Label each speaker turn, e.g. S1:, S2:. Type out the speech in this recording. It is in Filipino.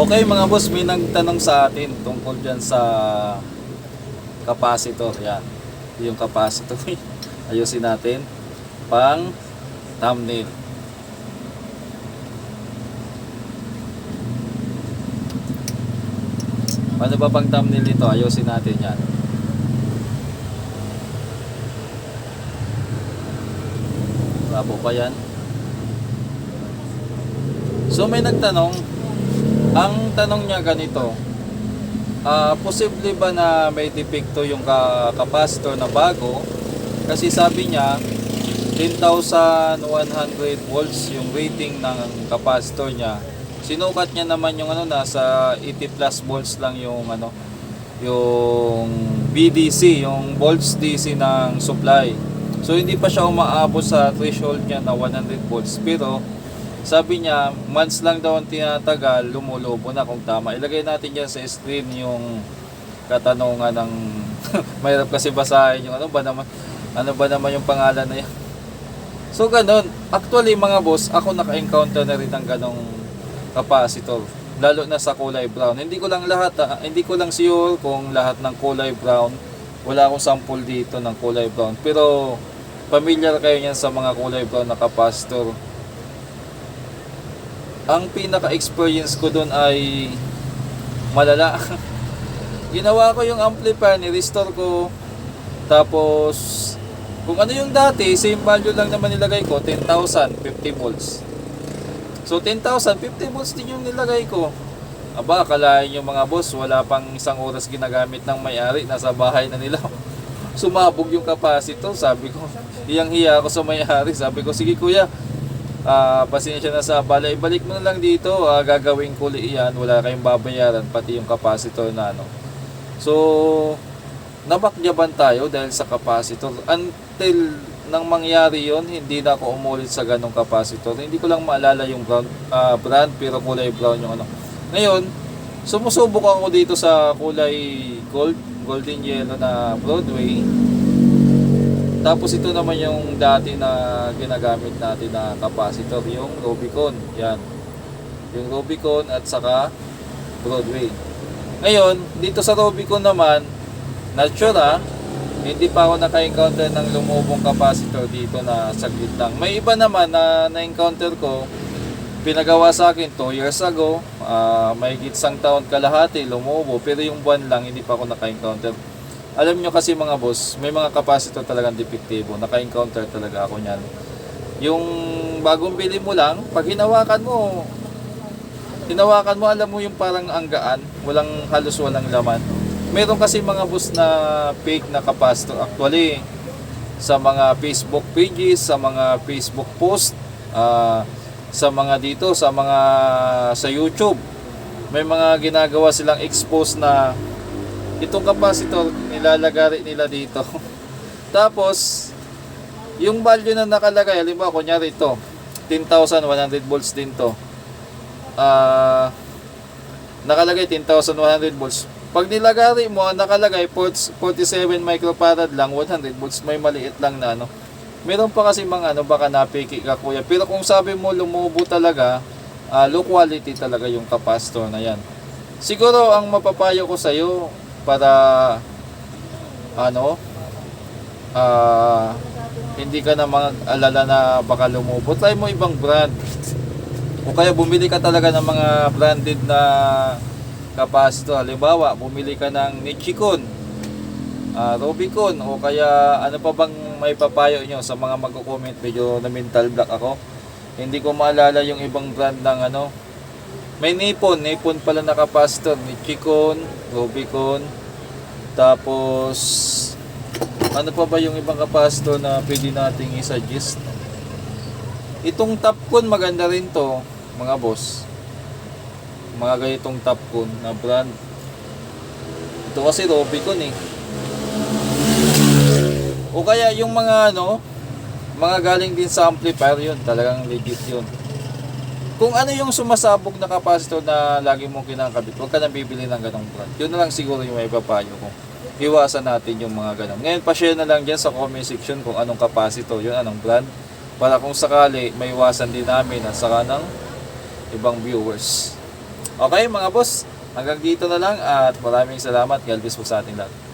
S1: Okay mga boss, may nagtanong sa atin tungkol dyan sa capacitor. Yan, yung capacitor. Ayusin natin pang thumbnail. Paano ba pang thumbnail nito? Ayusin natin yan. Labo pa yan. So may nagtanong, ang tanong niya ganito, posible ba na may depekto yung capacitor na bago? Kasi sabi niya 10,100 volts yung rating ng capacitor niya. Sinukat niya naman yung nasa 80 plus volts lang yung yung VDC, yung volts DC ng supply. So hindi pa siya umaabot sa threshold niya na 100 volts, pero sabi niya, months lang daw ang tinatagal, lumulobo na kung tama. Ilagay natin dyan sa screen yung katanungan ng mahirap kasi basahin yung ano ba naman yung pangalan na yan. So ganun, actually mga boss, ako naka-encounter na rin ng ganong capacitor, lalo na sa kulay brown. Hindi ko lang hindi ko lang sure kung lahat ng kulay brown. Wala akong sample dito ng kulay brown, pero familiar kayo niyan sa mga kulay brown na capacitor. Ang pinaka-experience ko doon ay malala. Ginawa ko yung amplifier, ni-restore ko. Tapos, kung ano yung dati, same value lang naman nilagay ko, 10,000, 50 volts. So, 10,000, 50 volts din yung nilagay ko. Aba, akalain yung mga boss, wala pang isang oras ginagamit ng may-ari, nasa bahay na nila. Sumabog yung capacitor, sabi ko. Hiyang-hiya ako sa may-ari, sabi ko, sige kuya, pasensya na sa abala, ibalik mo na lang dito, gagawin ko iyan, wala kayong babayaran, pati yung capacitor na So nabakyaban tayo dahil sa capacitor. Until nang mangyari yon, hindi na ako umulit sa ganong capacitor. Hindi ko lang maalala yung brand, pero kulay brown yung Ngayon, sumusubok ako dito sa kulay golden yellow na Broadway. Tapos ito naman yung dati na ginagamit natin na capacitor, yung Rubicon. Yan. Yung Rubicon at saka Broadway. Ngayon, dito sa Rubicon naman, natural, hindi pa ako naka-encounter ng lumubong capacitor dito na saglit lang. May iba naman na na-encounter ko, pinagawa sa akin 2 years ago, may isang taon kalahati, lumubo, pero yung buwan lang, hindi pa ako naka-encounter. Alam nyo kasi mga boss, may mga capacitor talagang depektibo. Naka-encounter talaga ako niyan. Yung bagong bili mo lang, pag hinawakan mo, alam mo yung parang anggaan, halos walang laman. Meron kasi mga boss na fake na capacitor. Actually, sa mga Facebook pages, sa mga Facebook post, sa mga dito, sa YouTube, may mga ginagawa silang expose na itong capacitor nilalagay nila dito. Tapos yung value na nakalagay, halimbawa kunyari ito 10,100 volts din to, nakalagay 10,100 volts. Pag nilagay mo, nakalagay 47 microfarad lang, 100 volts, may maliit lang na meron pa kasi mga baka napiki ka kuya, pero kung sabi mo lumubo talaga, low quality talaga yung capacitor na yan. Siguro ang mapapayo ko sa iyo para hindi ka na mag-alala na baka lumubo, try mo ibang brand, o kaya bumili ka talaga ng mga branded na capacitor. Halimbawa, bumili ka ng Nichicon, Rubicon, o kaya ano pa bang may papayo nyo sa mga magko-comment. Medyo na mental block ako, hindi ko maalala yung ibang brand ng may Nippon pala na capacitor, Nichicon, Rubicon. Tapos ano pa ba yung ibang capacitor na pwede nating i-suggest? Itong Topcon maganda rin to mga boss, mga ganitong Topcon na brand. Ito kasi Rubicon o kaya yung mga mga galing din sa amplifier, yun talagang legit yun. Kung ano yung sumasabog na capacitor na lagi mong kinakabit, huwag ka nang bibili ng ganong brand. Yun na lang siguro yung may papayo ko. Iwasan natin yung mga ganon. Ngayon, pa-share na lang dyan sa comment section kung anong capacitor yun, anong brand, para kung sakali may iwasan din namin at saka ng ibang viewers. Okay mga boss, hanggang dito na lang at maraming salamat. God bless po sa ating lahat.